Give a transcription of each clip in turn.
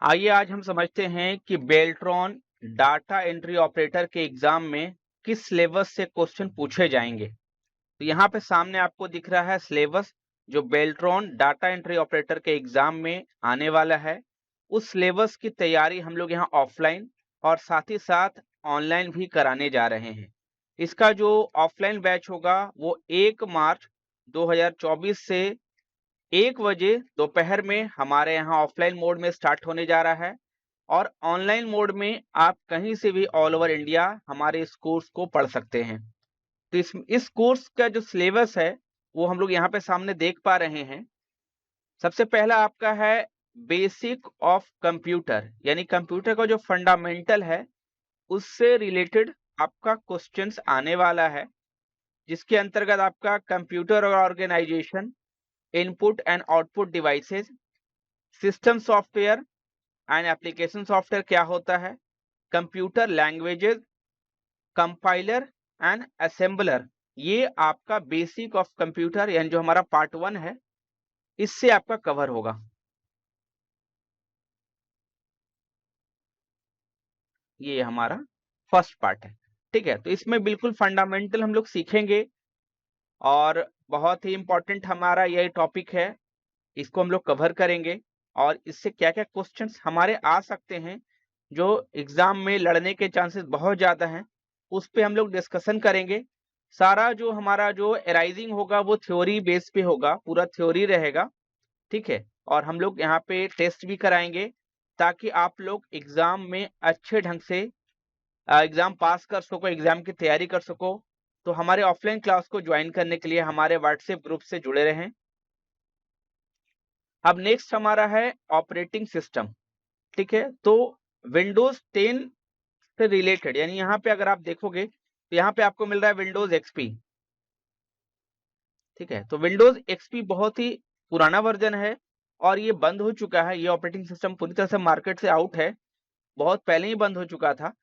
आइए आज हम समझते हैं कि बेल्ट्रॉन डाटा एंट्री ऑपरेटर के एग्जाम में किस सिलेबस से क्वेश्चन पूछे जाएंगे। तो यहाँ पे सामने आपको दिख रहा है सिलेबस जो बेल्ट्रॉन डाटा एंट्री ऑपरेटर के एग्जाम में आने वाला है। उस सिलेबस की तैयारी हम लोग यहाँ ऑफलाइन और साथ ही साथ ऑनलाइन भी कराने जा रहे हैं। इसका जो ऑफलाइन बैच होगा वो 1 मार्च 2024 से 1 बजे दोपहर में हमारे यहाँ ऑफलाइन मोड में स्टार्ट होने जा रहा है और ऑनलाइन मोड में आप कहीं से भी ऑल ओवर इंडिया हमारे इस कोर्स को पढ़ सकते हैं। तो इस कोर्स का जो सिलेबस है वो हम लोग यहाँ पे सामने देख पा रहे हैं। सबसे पहला आपका है बेसिक ऑफ कंप्यूटर, यानी कंप्यूटर का जो फंडामेंटल है उससे रिलेटेड आपका क्वेश्चंस आने वाला है, जिसके अंतर्गत आपका कंप्यूटर और organisation, input and output devices, system software and application software क्या होता है, computer languages, compiler and assembler, ये आपका बेसिक ऑफ कंप्यूटर यानी जो हमारा पार्ट 1 है इससे आपका कवर होगा। ये हमारा फर्स्ट पार्ट है, ठीक है। तो इसमें बिल्कुल फंडामेंटल हम लोग सीखेंगे और बहुत ही इंपॉर्टेंट हमारा यही टॉपिक है, इसको हम लोग कवर करेंगे और इससे क्या क्या क्वेश्चंस हमारे आ सकते हैं जो एग्जाम में लड़ने के चांसेस बहुत ज्यादा हैं, उस पे हम लोग डिस्कशन करेंगे। सारा जो हमारा जो एराइजिंग होगा वो थ्योरी बेस पे होगा, पूरा थ्योरी रहेगा, ठीक है। और हम लोग यहाँ पे टेस्ट भी कराएंगे ताकि आप लोग एग्जाम में अच्छे ढंग से एग्जाम पास कर सको, एग्जाम की तैयारी कर सको। तो हमारे ऑफलाइन क्लास को ज्वाइन करने के लिए हमारे व्हाट्सएप ग्रुप से जुड़े रहें। अब नेक्स्ट हमारा है ऑपरेटिंग सिस्टम, ठीक है। तो विंडोज 10 से रिलेटेड, यानी यहाँ पे अगर आप देखोगे तो यहाँ पे आपको मिल रहा है विंडोज एक्सपी, ठीक है। तो विंडोज एक्सपी बहुत ही पुराना वर्जन है और ये बंद हो चुका है। ये ऑपरेटिंग सिस्टम पूरी तरह से मार्केट से आउट है, बहुत पहले ही बंद हो चुका था।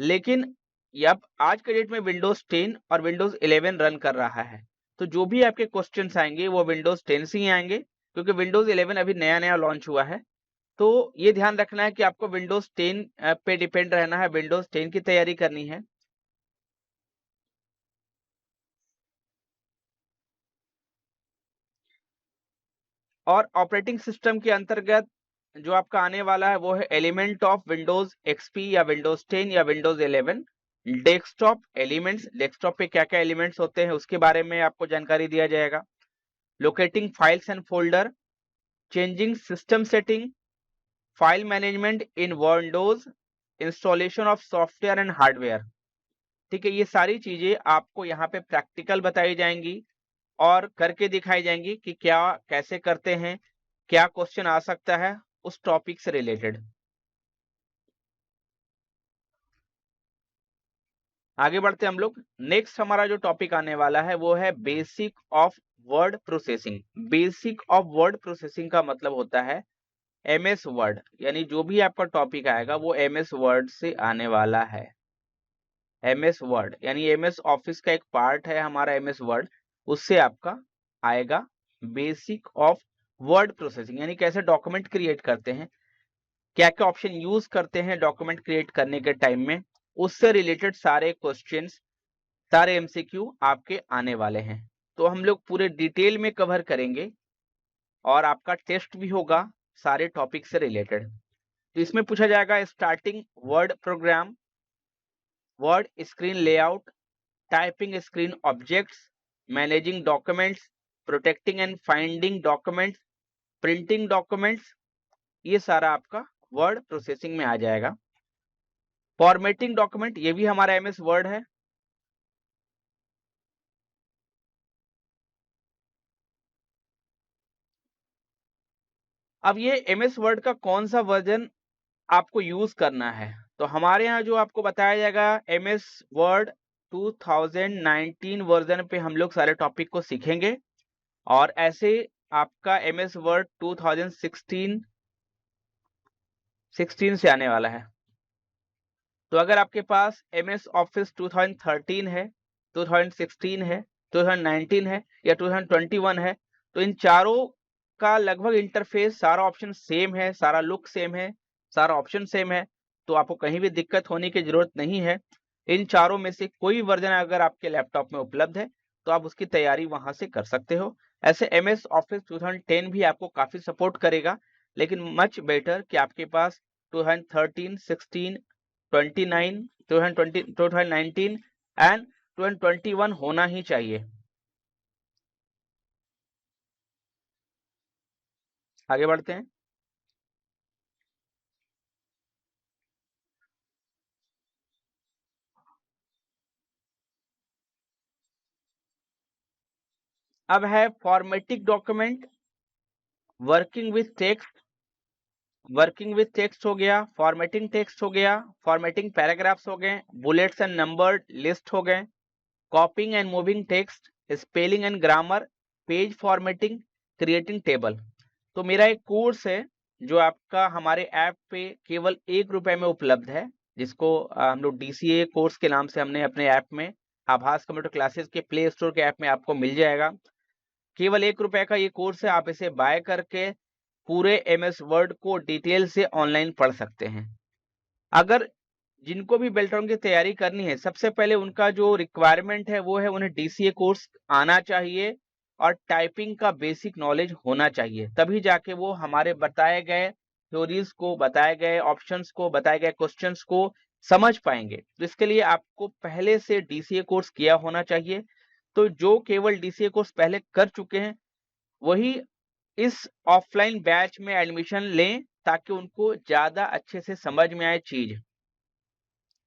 लेकिन ये अब आज के डेट में विंडोज 10 और विंडोज 11 रन कर रहा है। तो जो भी आपके क्वेश्चंस आएंगे वो विंडोज 10 से ही आएंगे, क्योंकि विंडोज 11 अभी नया नया लॉन्च हुआ है। तो ये ध्यान रखना है कि आपको विंडोज 10 पे डिपेंड रहना है, विंडोज 10 की तैयारी करनी है। और ऑपरेटिंग सिस्टम के अंतर्गत जो आपका आने वाला है वो है एलिमेंट ऑफ विंडोज एक्सपी या विंडोज 10 या विंडोज 11। डेस्कटॉप एलिमेंट्स, डेस्कटॉप पे क्या क्या एलिमेंट्स होते हैं उसके बारे में आपको जानकारी दिया जाएगा। Locating files and folder, changing system setting, file management in Windows, installation of software and hardware, ठीक है। ये सारी चीजें आपको यहाँ पे प्रैक्टिकल बताई जाएंगी और करके दिखाई जाएंगी कि क्या कैसे करते हैं, क्या क्वेश्चन आ सकता है उस टॉपिक से रिलेटेड। आगे बढ़ते हम लोग। नेक्स्ट हमारा जो टॉपिक आने वाला है वो है basic of word processing. Basic of word processing का मतलब होता है एमएस वर्ड, यानी जो भी आपका टॉपिक आएगा वो एमएस वर्ड से आने वाला है। एमएस वर्ड यानी एमएस ऑफिस का एक पार्ट है हमारा एमएस वर्ड, उससे आपका आएगा बेसिक ऑफ वर्ड प्रोसेसिंग, यानी कैसे डॉक्यूमेंट क्रिएट करते हैं, क्या क्या ऑप्शन यूज करते हैं डॉक्यूमेंट क्रिएट करने के टाइम में, उससे रिलेटेड सारे क्वेश्चंस, सारे एमसीक्यू आपके आने वाले हैं। तो हम लोग पूरे डिटेल में कवर करेंगे और आपका टेस्ट भी होगा सारे टॉपिक से रिलेटेड। तो इसमें पूछा जाएगा starting word program, word screen layout, typing screen objects, managing documents, protecting and finding documents, printing documents, ये सारा आपका वर्ड प्रोसेसिंग में आ जाएगा। फॉर्मेटिंग डॉक्यूमेंट, ये भी हमारा एमएस वर्ड है। अब ये एमएस वर्ड का कौन सा वर्जन आपको यूज करना है, तो हमारे यहाँ जो आपको बताया जाएगा एमएस वर्ड 2019 वर्जन पे हम लोग सारे टॉपिक को सीखेंगे। और ऐसे आपका एमएस वर्ड 2016 से आने वाला है। तो अगर आपके पास एमएस ऑफिस 2013 है, 2016 है, 2019 है या 2021 है, तो इन चारों का लगभग इंटरफेस सारा ऑप्शन सेम है, सारा लुक सेम है, सारा ऑप्शन सेम है, तो आपको कहीं भी दिक्कत होने की जरूरत नहीं है। इन चारों में से कोई वर्जन अगर आपके लैपटॉप में उपलब्ध है तो आप उसकी तैयारी वहां से कर सकते हो। ऐसे MS ऑफिस 2010 भी आपको काफी सपोर्ट करेगा, लेकिन मच बेटर कि आपके पास 2013, 16, 29, 2020, 2019 एंड 2021 होना ही चाहिए। आगे बढ़ते हैं। अब है formatting document, working with text. Working with text हो गया, फॉर्मेटिंग टेक्स्ट हो गया, फॉर्मेटिंग पैराग्राफ्स हो गए, बुलेट्स एंड नंबर्ड लिस्ट हो गए, कॉपिंग and moving text, spelling and grammar, page formatting, creating table. तो मेरा एक कोर्स है जो आपका हमारे ऐप पे केवल ₹1 में उपलब्ध है, जिसको हम लोग DCA कोर्स के नाम से हमने अपने ऐप में, आभास कंप्यूटर क्लासेस के प्ले स्टोर के ऐप में आपको मिल जाएगा। केवल ₹1 का ये कोर्स है, आप इसे बाय करके पूरे MS वर्ड को डिटेल से ऑनलाइन पढ़ सकते हैं। अगर जिनको भी बेल्ट्रॉन की तैयारी करनी है, सबसे पहले उनका जो रिक्वायरमेंट है वो है उन्हें DCA कोर्स आना चाहिए और टाइपिंग का बेसिक नॉलेज होना चाहिए, तभी जाके वो हमारे बताए गए थ्योरीज को, बताए गए ऑप्शंस को, बताए गए क्वेश्चंस को समझ पाएंगे। तो इसके लिए आपको पहले से DCA कोर्स किया होना चाहिए। तो जो केवल DCA कोर्स पहले कर चुके हैं वही इस ऑफलाइन बैच में एडमिशन लें, ताकि उनको ज्यादा अच्छे से समझ में आए चीज,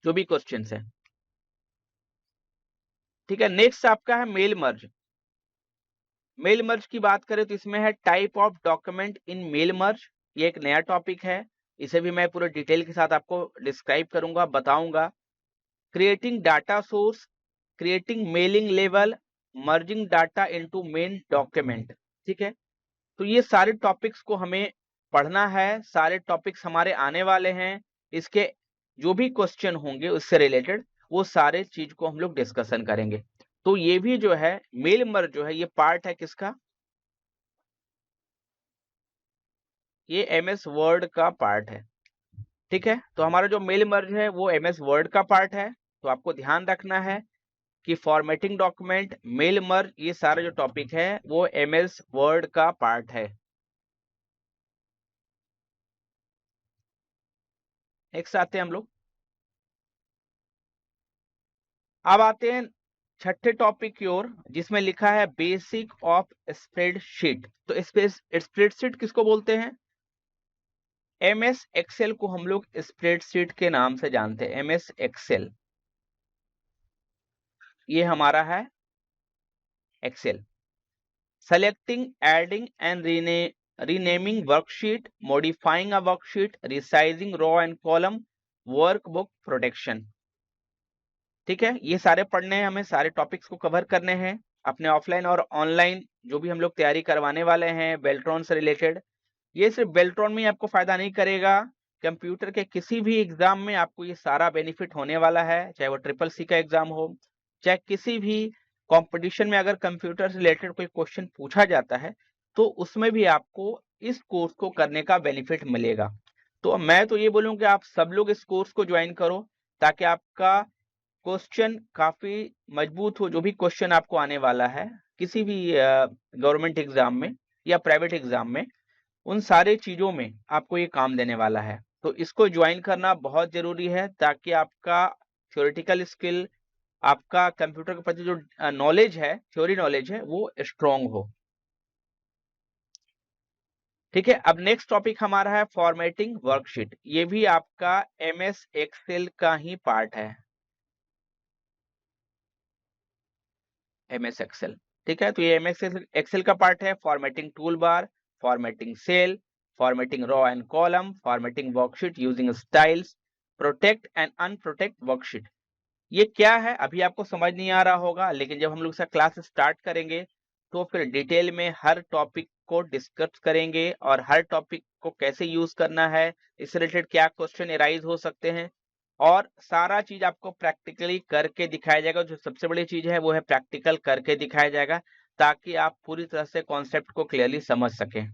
जो भी क्वेश्चंस है। ठीक है, नेक्स्ट आपका है मेल मर्ज। मेल मर्ज की बात करें तो इसमें है type of document in mail merge. ये एक नया टॉपिक है, इसे भी मैं पूरे डिटेल के साथ आपको डिस्क्राइब करूंगा, बताऊंगा। Creating data source, creating mailing level, merging data into main document. ठीक है, तो ये सारे टॉपिक्स को हमें पढ़ना है, सारे टॉपिक्स हमारे आने वाले हैं। इसके जो भी क्वेश्चन होंगे उससे रिलेटेड, वो सारे चीज को हम लोग डिस्कशन करेंगे। तो ये भी जो है मेल मर्ज जो है ये पार्ट है किसका, ये MS वर्ड का पार्ट है। ठीक है, तो हमारा जो मेल मर्ज है वो MS वर्ड का पार्ट है। तो आपको ध्यान रखना है कि फॉर्मेटिंग डॉक्यूमेंट, मेल मर्ज, ये सारा जो टॉपिक है वो MS वर्ड का पार्ट है। नेक्स्ट आते हैं हम लोग। अब आते हैं छठे टॉपिक की ओर, जिसमें लिखा है बेसिक ऑफ स्प्रेडशीट। तो स्प्रेडशीट किसको बोलते हैं? MS एक्सेल को हम लोग स्प्रेडशीट के नाम से जानते हैं। MS एक्सेल ये हमारा है Excel. Selecting, adding and renaming worksheet, modifying a worksheet, resizing row and column, workbook protection. ठीक है, ये सारे पढ़ने हैं हमें, सारे टॉपिक्स को कवर करने हैं अपने ऑफलाइन और ऑनलाइन जो भी हम लोग तैयारी करवाने वाले हैं बेल्ट्रॉन से रिलेटेड। ये सिर्फ बेल्ट्रॉन में आपको फायदा नहीं करेगा, कंप्यूटर के किसी भी एग्जाम में आपको ये सारा बेनिफिट होने वाला है, चाहे वो CCC का एग्जाम हो, चाहे किसी भी कंपटीशन में अगर कंप्यूटर से रिलेटेड कोई क्वेश्चन पूछा जाता है तो उसमें भी आपको इस कोर्स को करने का बेनिफिट मिलेगा। तो मैं तो ये बोलूँ कि आप सब लोग इस कोर्स को ज्वाइन करो, ताकि आपका क्वेश्चन काफी मजबूत हो। जो भी क्वेश्चन आपको आने वाला है किसी भी गवर्नमेंट एग्जाम में या प्राइवेट एग्जाम में, उन सारे चीजों में आपको ये काम देने वाला है। तो इसको ज्वाइन करना बहुत जरूरी है, ताकि आपका थ्योरेटिकल स्किल, आपका कंप्यूटर के प्रति जो नॉलेज है, थ्योरी नॉलेज है, वो स्ट्रांग हो। ठीक है, अब नेक्स्ट टॉपिक हमारा है फॉर्मेटिंग वर्कशीट। ये भी आपका MS एक्सेल का ही पार्ट है, MS एक्सेल। ठीक है, तो ये MS एक्सेल का पार्ट है। Formatting tool bar, formatting cell, formatting row and column, formatting worksheet using styles, protect and unprotect worksheet. ये क्या है अभी आपको समझ नहीं आ रहा होगा, लेकिन जब हम लोग इसका क्लास स्टार्ट करेंगे तो फिर डिटेल में हर टॉपिक को डिस्कस करेंगे और हर टॉपिक को कैसे यूज करना है, इससे रिलेटेड क्या क्वेश्चन एराइज हो सकते हैं, और सारा चीज आपको प्रैक्टिकली करके दिखाया जाएगा। जो सबसे बड़ी चीज है वो है प्रैक्टिकल करके दिखाया जाएगा, ताकि आप पूरी तरह से कॉन्सेप्ट को क्लियरली समझ सकें।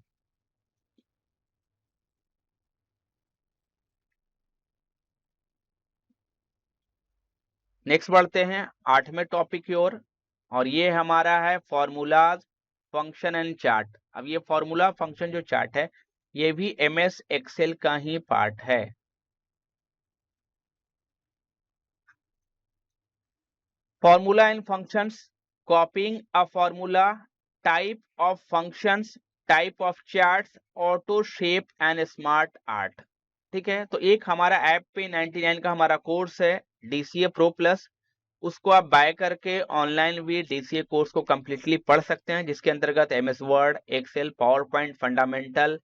नेक्स्ट बढ़ते हैं 8वें टॉपिक की ओर, और ये हमारा है फॉर्मूलाज, फंक्शन एंड चार्ट। अब ये फॉर्मूला, फंक्शन जो चार्ट है, ये भी MS एक्सेल का ही पार्ट है। Formula and functions, कॉपिंग a formula, type of functions, type of charts, auto shape and smart art. ठीक है, तो एक हमारा ऐप पे 99 का हमारा कोर्स है DCA Pro Plus, उसको आप बाय करके ऑनलाइन भी DCA कोर्स को कंप्लीटली पढ़ सकते हैं, जिसके अंतर्गत MS Word, Excel, PowerPoint, fundamental,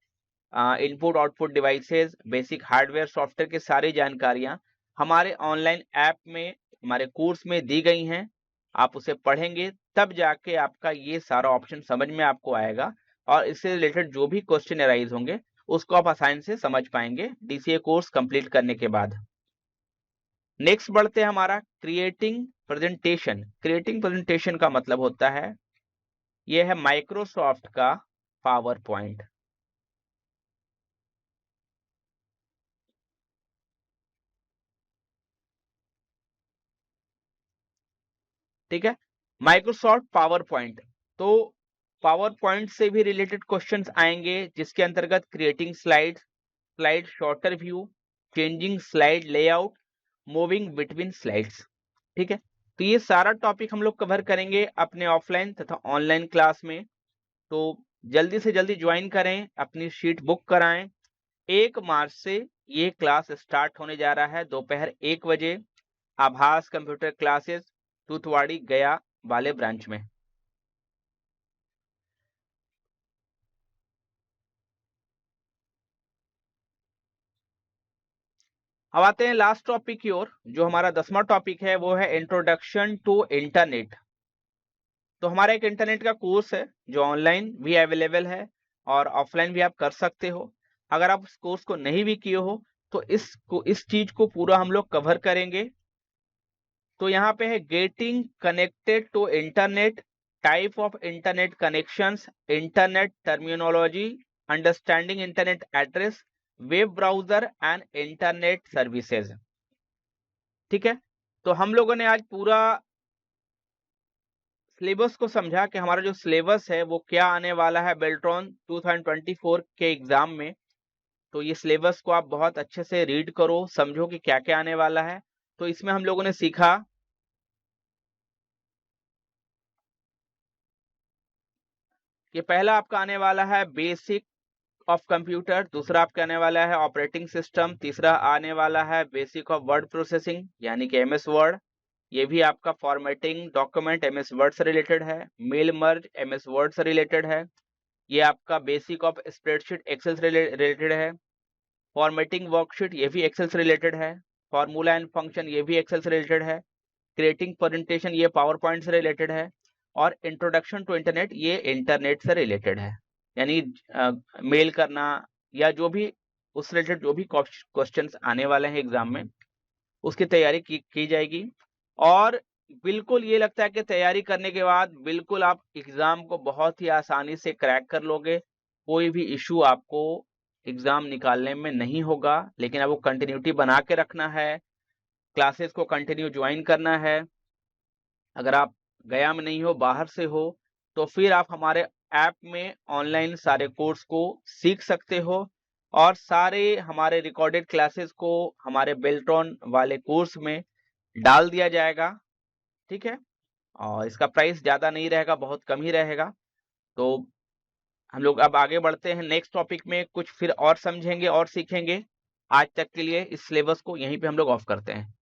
input output devices, basic hardware software की सारी जानकारियां हमारे ऑनलाइन ऐप में, हमारे कोर्स में दी गई हैं। आप उसे पढ़ेंगे तब जाके आपका ये सारा ऑप्शन समझ में आपको आएगा, और इससे रिलेटेड जो भी क्वेश्चन अराइज होंगे उसको आप आसानी से समझ पाएंगे DCA कोर्स कंप्लीट करने के बाद। नेक्स्ट बढ़ते हैं हमारा क्रिएटिंग प्रेजेंटेशन। क्रिएटिंग प्रेजेंटेशन का मतलब होता है, यह है माइक्रोसॉफ्ट का पावर पॉइंट। ठीक है, माइक्रोसॉफ्ट पावर पॉइंट। तो पावर पॉइंट से भी रिलेटेड क्वेश्चंस आएंगे, जिसके अंतर्गत creating slide, slide shorter view, changing slide layout, moving between slides. ठीक है, तो ये सारा टॉपिक हम लोग कवर करेंगे अपने ऑफलाइन तथा ऑनलाइन क्लास में। तो जल्दी से जल्दी ज्वाइन करें, अपनी शीट बुक कराएं। 1 मार्च से ये क्लास स्टार्ट होने जा रहा है दोपहर 1 बजे, आभास कंप्यूटर क्लासेस, टूथवाड़ी गया वाले ब्रांच में। अब आते हैं लास्ट टॉपिक की ओर, जो हमारा 10वां टॉपिक है वो है इंट्रोडक्शन टू इंटरनेट। तो हमारा एक इंटरनेट का कोर्स है जो ऑनलाइन भी अवेलेबल है और ऑफलाइन भी आप कर सकते हो। अगर आप उस कोर्स को नहीं भी किए हो तो इस चीज को पूरा हम लोग कवर करेंगे। तो यहाँ पे है getting connected to internet, type of internet connections, internet terminology, understanding internet address, web browser and internet services. ठीक है, तो हम लोगों ने आज पूरा सिलेबस को समझा कि हमारा जो सिलेबस है वो क्या आने वाला है बेल्ट्रॉन 2024 के एग्जाम में। तो ये सिलेबस को आप बहुत अच्छे से रीड करो, समझो कि क्या क्या आने वाला है। तो इसमें हम लोगों ने सीखा कि पहला आपका आने वाला है बेसिक ऑफ कंप्यूटर, दूसरा आपका आने वाला है ऑपरेटिंग सिस्टम, तीसरा आने वाला है बेसिक ऑफ वर्ड प्रोसेसिंग यानी कि MS वर्ड। ये भी आपका फॉर्मेटिंग डॉक्यूमेंट MS वर्ड से रिलेटेड है। मेल मर्ज MS वर्ड से रिलेटेड है। ये आपका बेसिक ऑफ स्प्रेडशीट एक्सेल से रिलेटेड है। फॉर्मेटिंग वर्कशीट ये भी एक्सेल से रिलेटेड है। फॉर्मूला एंड फंक्शन ये भी एक्सेल से रिलेटेड है। क्रिएटिंग प्रेजेंटेशन ये पावर पॉइंट से रिलेटेड है। और इंट्रोडक्शन टू इंटरनेट ये इंटरनेट से रिलेटेड है, यानी मेल करना या जो भी उस रिलेटेड जो भी क्वेश्चंस आने वाले हैं एग्जाम में, उसकी तैयारी की जाएगी। और बिल्कुल ये लगता है कि तैयारी करने के बाद बिल्कुल आप एग्जाम को बहुत ही आसानी से क्रैक कर लोगे, कोई भी इशू आपको एग्जाम निकालने में नहीं होगा। लेकिन आपको कंटिन्यूटी बना के रखना है, क्लासेस को कंटिन्यू ज्वाइन करना है। अगर आप गया में नहीं हो, बाहर से हो, तो फिर आप हमारे ऐप में ऑनलाइन सारे कोर्स को सीख सकते हो, और सारे हमारे रिकॉर्डेड क्लासेस को हमारे बेल्ट्रॉन वाले कोर्स में डाल दिया जाएगा। ठीक है, और इसका प्राइस ज्यादा नहीं रहेगा, बहुत कम ही रहेगा। तो हम लोग अब आगे बढ़ते हैं नेक्स्ट टॉपिक में, कुछ फिर और समझेंगे और सीखेंगे। आज तक के लिए इस सिलेबस को यहीं पे हम लोग ऑफ करते हैं।